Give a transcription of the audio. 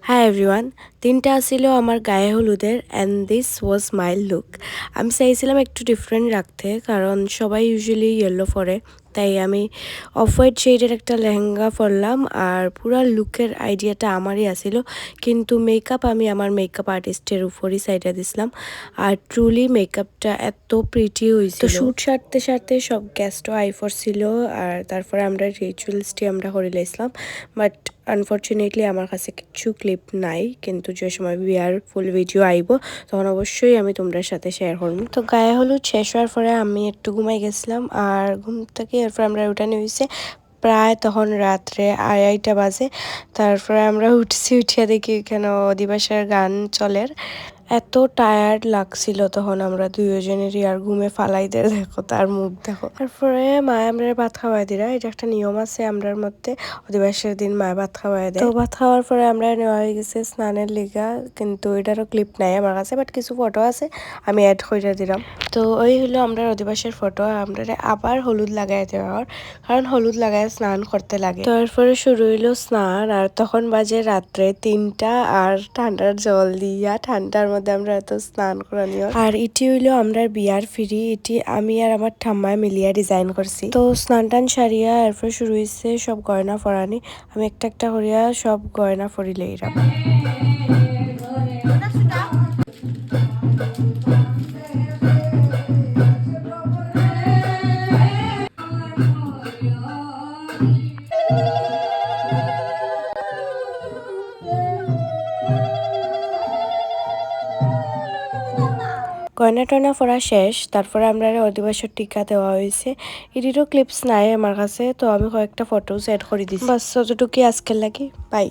Hi everyone, দিনটা ছিল আমার গায়ে হলুদের and this was my look. আমি চাইছিলাম একটু ডিফারেন্ট রাখতে, কারণ সবাই ইউজুয়ালি ইয়েলো পরে, তাই আমি অফ হোয়াইট শেডের একটা লেহেঙ্গা পরলাম। আর পুরা লুকের আইডিয়াটা আমারই আসিল, কিন্তু মেকআপ আমি আমার মেকআপ আর্টিস্টের উপরই সাইডে দিছিলাম। আর ট্রুলি মেকআপটা এত প্রিটি হয়েছিল। তো শ্যুট সারতে সারতে সব গেস্টও আইফর ছিল, আর তারপরে আমরা রিচুয়ালসটি আমরা করে লাইছিলাম। বাট আনফর্চুনেটলি আমার কাছে কিছু ক্লিপ নাই, কিন্তু যে সময় বিয়ার ফুল ভিডিও আইব তখন অবশ্যই আমি তোমাদের সাথে শেয়ার করব। তো গায়ে হলুদ শেষ হওয়ার পরে আমি একটু ঘুমাই গেছিলাম, আর ঘুম থেকে এরপর আমরা উঠানি হয়েছে প্রায় তখন রাত্রে 2:30 বাজে। তারপরে আমরা উঠিয়া দেখি এখানে অধিবাসের গান চলের। এত টায়ার্ড লাগছিল তখন আমরা দুজনেরই, আর ঘুমে ফালাই দিয়ে দেখো তার মুখ দেখো। তারপরে মায় আমরা ভাত খাওয়াই দিরা, এটা একটা নিয়ম আছে আমরার মধ্যে, অধিবাসের দিন মায় ভাত খাওয়াই দেয়। তো ভাত খাওয়ার পরে আমরা নেওয়া হয়ে গেছে স্নানের লিগা, কিন্তু এটারও ক্লিপ নাই আমার কাছে, বাট কিছু ফটো আছে আমি অ্যাড করে দিলাম। তো ওই হলো আমরা অধিবাসের ফটো। আমরা আবার হলুদ লাগাই দেওয়ার, কারণ হলুদ লাগায় স্নান করতে লাগে। তারপরে শুরু হইলো স্নান, আর তখন বাজে রাত্রে 3টা, আর ঠান্ডার জল দিয়া ঠান্ডার মধ্যে আমরা এত স্নান করানি। আর এটি হইলো আমরা বিয়ার ফিরি, এটি আমি আর আমার ঠাম্মায় মিলিয়া ডিজাইন করছি। তো স্নান টান সারিয়া এরপর শুরু হয়েছে সব গয়না পরানি। আমি একটা একটা করিয়া সব গয়না পরিলে এরা। গয়না টয়না পরা শেষ, তারপরে আমরা অধিবাসের টিকা দেওয়া হয়েছে। এটিরও ক্লিপস নাই আমার কাছে, তো আমি কয়েকটা ফটোস অ্যাড করে দিচ্ছি। বাস অতটুকুই আজকের লাগে, বাই।